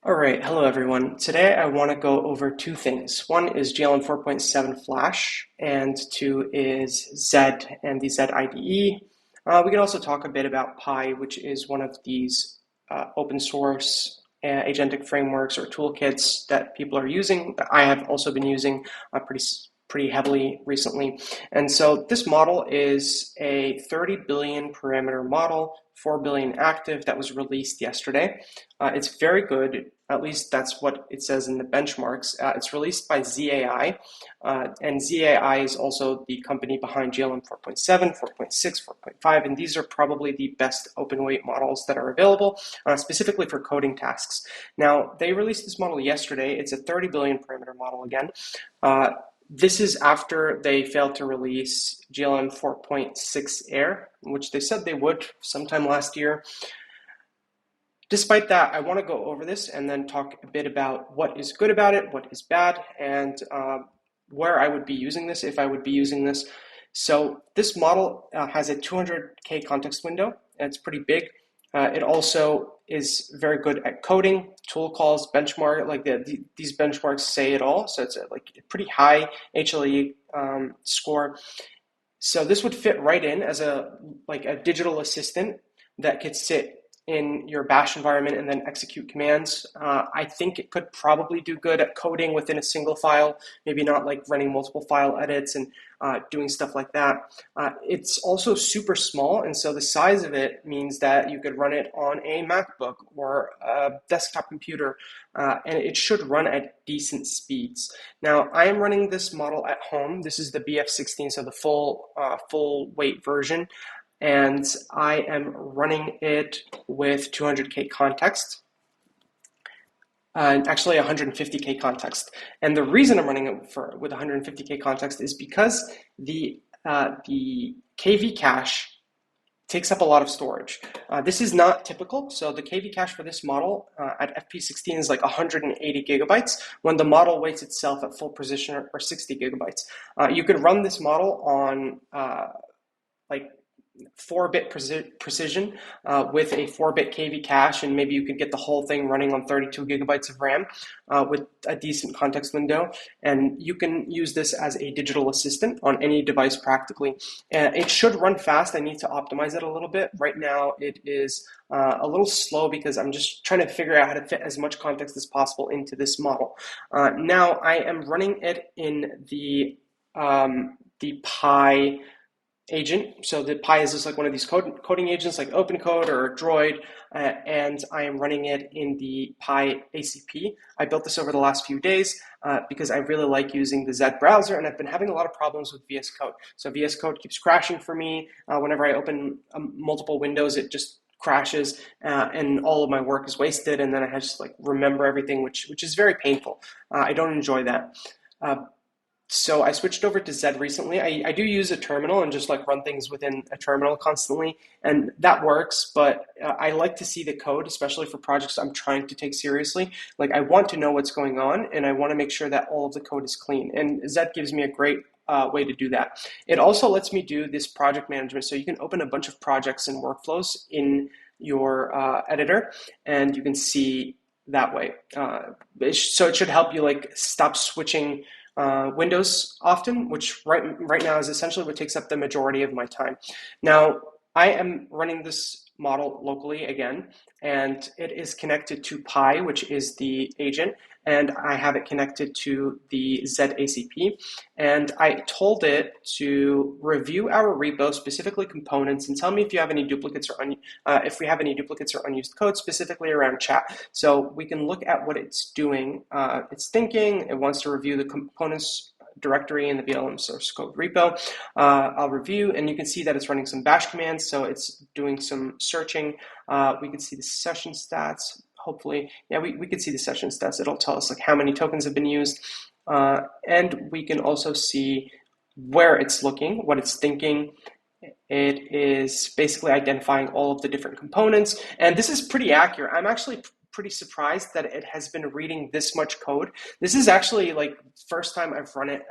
All right, hello everyone. Today I want to go over two things. One is GLM 4.7-Flash, and two is Zed and the Zed IDE. We can also talk a bit about Pi, which is one of these open source agentic frameworks or toolkits that people are using, that I have also been using pretty heavily recently. And so this model is a 30 billion parameter model, 4 billion active, that was released yesterday. It's very good. At least that's what it says in the benchmarks. It's released by ZAI, and ZAI is also the company behind GLM 4.7, 4.6, 4.5, and these are probably the best open weight models that are available, specifically for coding tasks. Now, they released this model yesterday. It's a 30 billion parameter model again. This is after they failed to release GLM 4.6 Air, which they said they would sometime last year. Despite that, I want to go over this and then talk a bit about what is good about it, what is bad, and where I would be using this, if I would be using this. So this model has a 200K context window, and it's pretty big. It also is very good at coding, tool calls, benchmark, like these benchmarks say it all. So it's a pretty high HLE score. So this would fit right in as a digital assistant that could sit in your bash environment and then execute commands. I think it could probably do good at coding within a single file, maybe not like running multiple file edits and doing stuff like that. It's also super small, and so the size of it means that you could run it on a MacBook or a desktop computer, and it should run at decent speeds. Now, I am running this model at home. This is the BF16, so the full weight version. And I am running it with 200K context, actually 150K context. And the reason I'm running it with 150K context is because the KV cache takes up a lot of storage. This is not typical. So the KV cache for this model at FP16 is like 180 gigabytes when the model weights itself at full precision or 60 gigabytes. You could run this model on 4-bit precision with a 4-bit KV cache, and maybe you could get the whole thing running on 32 gigabytes of RAM with a decent context window. And you can use this as a digital assistant on any device practically. It should run fast. I need to optimize it a little bit. Right now it is a little slow because I'm just trying to figure out how to fit as much context as possible into this model. Now I am running it in the Pi agent. So the Pi is just like one of these coding agents like OpenCode or Droid, and I am running it in the Pi ACP. I built this over the last few days because I really like using the Zed browser, and I've been having a lot of problems with VS Code. So VS Code keeps crashing for me. Whenever I open multiple windows, it just crashes, and all of my work is wasted, and then I have to remember everything, which is very painful. I don't enjoy that. So I switched over to Zed recently. I do use a terminal and just run things within a terminal constantly, and that works, but I like to see the code, especially for projects I'm trying to take seriously. I want to know what's going on, and I want to make sure that all of the code is clean, and Zed gives me a great way to do that. It also lets me do this project management, so you can open a bunch of projects and workflows in your editor, and you can see that way. So it should help you stop switching Windows often, which right now is essentially what takes up the majority of my time. Now, I am running this model locally again, and it is connected to Pi, which is the agent, and I have it connected to the Zed ACP, and I told it to review our repo, specifically components, and tell me if you have any duplicates or if we have any duplicates or unused code, specifically around chat. So we can look at what it's doing. It's thinking. It wants to review the components directory in the GLM source code repo. I'll review, and you can see that it's running some bash commands, so it's doing some searching. We can see the session stats, hopefully. Yeah, we can see the session stats. It'll tell us how many tokens have been used, and we can also see where it's looking, what it's thinking. It is basically identifying all of the different components, and this is pretty accurate. I'm actually pretty surprised that it has been reading this much code. This is actually first time I've run it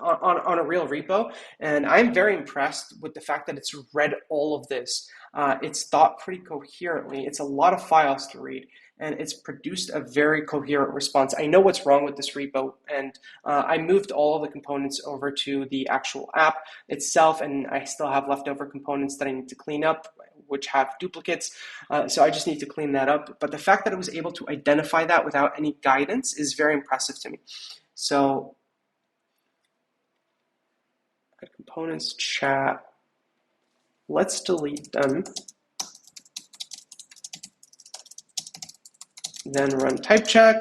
on a real repo, and I'm very impressed with the fact that it's read all of this. It's thought pretty coherently. It's a lot of files to read, and it's produced a very coherent response. I know what's wrong with this repo, and I moved all of the components over to the actual app itself, and I still have leftover components that I need to clean up, which have duplicates. So I just need to clean that up. But the fact that it was able to identify that without any guidance is very impressive to me. So components chat, let's delete them. Then run type check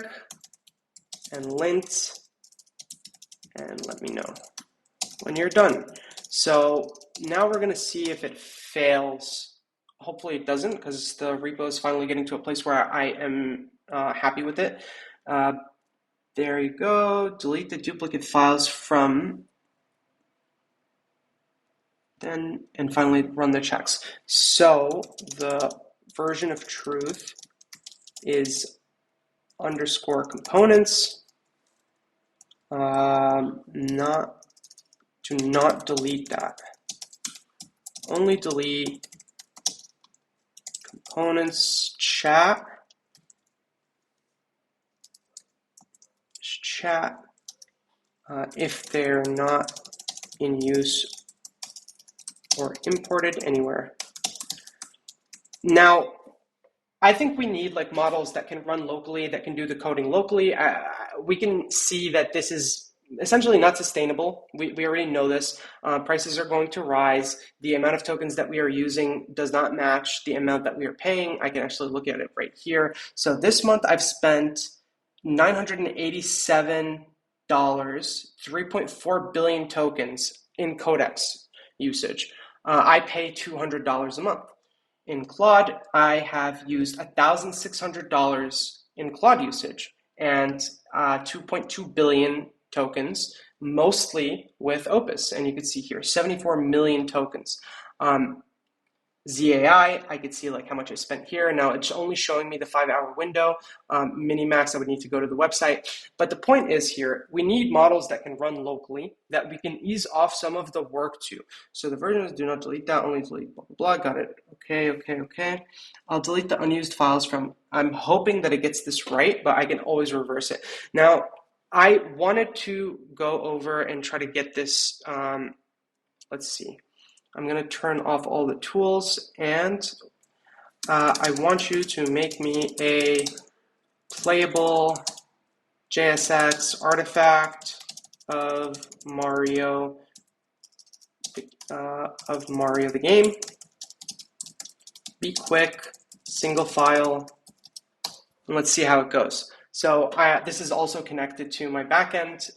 and lint, and let me know when you're done. So now we're going to see if it fails. Hopefully it doesn't, because the repo is finally getting to a place where I am happy with it. There you go. Delete the duplicate files from, then, and finally run the checks. So the version of truth is underscore components. Do not delete that. Only delete components chat if they're not in use or imported anywhere. Now, I think we need like models that can run locally, that can do the coding locally. We can see that this is essentially not sustainable. We already know this. Prices are going to rise. The amount of tokens that we are using does not match the amount that we are paying. I can actually look at it right here. So this month I've spent $987, 3.4 billion tokens in Codex usage. I pay $200 a month. In Claude, I have used $1,600 in Claude usage and 2.2 billion tokens, mostly with Opus. And you can see here, 74 million tokens. ZAI, I could see like how much I spent here. Now it's only showing me the 5-hour window. Minimax, I would need to go to the website. But the point is here, we need models that can run locally, that we can ease off some of the work to. So the version is do not delete that, only delete blah, blah, blah. Got it. Okay. I'll delete the unused files from, I'm hoping that it gets this right, but I can always reverse it. Now, I wanted to go over and try to get this, let's see. I'm going to turn off all the tools, and I want you to make me a playable JSX artifact of Mario the game. Be quick, single file, and let's see how it goes. So this is also connected to my backend.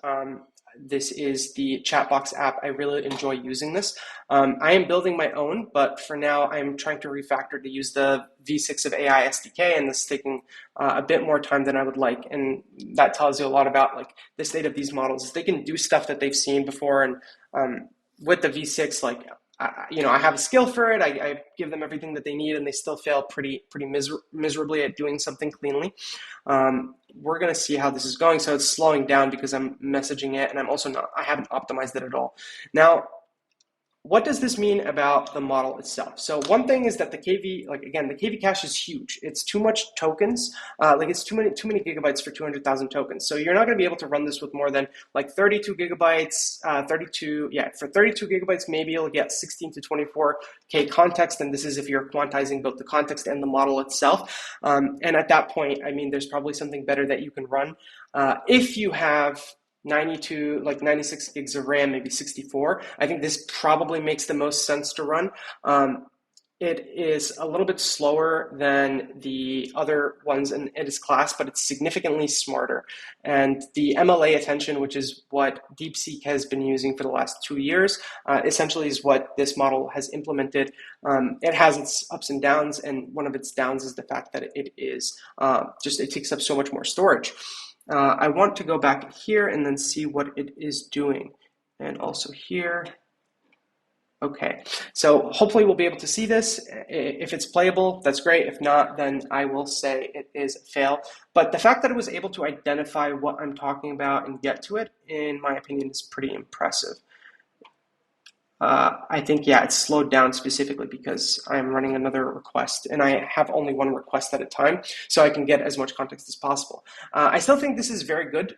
This is the Chatbox app. I really enjoy using this. I am building my own, but for now I'm trying to refactor to use the V6 of AI SDK, and this is taking a bit more time than I would like. And that tells you a lot about like the state of these models. They can do stuff that they've seen before, and with the V6, like I have a skill for it. I give them everything that they need, and they still fail pretty miserably at doing something cleanly. We're going to see how this is going. So it's slowing down because I'm messaging it, and I haven't optimized it at all. Now, what does this mean about the model itself? So one thing is that the KV, the KV cache is huge. It's too much tokens. It's too many gigabytes for 200,000 tokens. So you're not going to be able to run this with more than like 32 gigabytes. For 32 gigabytes, maybe you'll get 16 to 24K context. And this is if you're quantizing both the context and the model itself. And at that point, I mean, there's probably something better that you can run. If you have 96 gigs of RAM, maybe 64. I think this probably makes the most sense to run. It is a little bit slower than the other ones in its class, but it's significantly smarter. And the MLA attention, which is what DeepSeek has been using for the last 2 years, essentially is what this model has implemented. It has its ups and downs, and one of its downs is the fact that it takes up so much more storage. I want to go back here and then see what it is doing. And also here. Okay, so hopefully we'll be able to see this. If it's playable, that's great. If not, then I will say it is a fail. But the fact that it was able to identify what I'm talking about and get to it, in my opinion, is pretty impressive. I think, yeah, it's slowed down specifically because I'm running another request and I have only one request at a time, so I can get as much context as possible. I still think this is very good.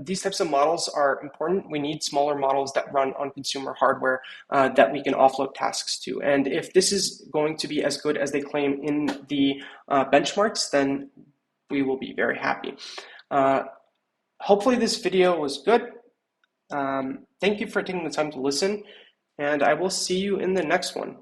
These types of models are important. We need smaller models that run on consumer hardware that we can offload tasks to. And if this is going to be as good as they claim in the benchmarks, then we will be very happy. Hopefully this video was good. Thank you for taking the time to listen, and I will see you in the next one.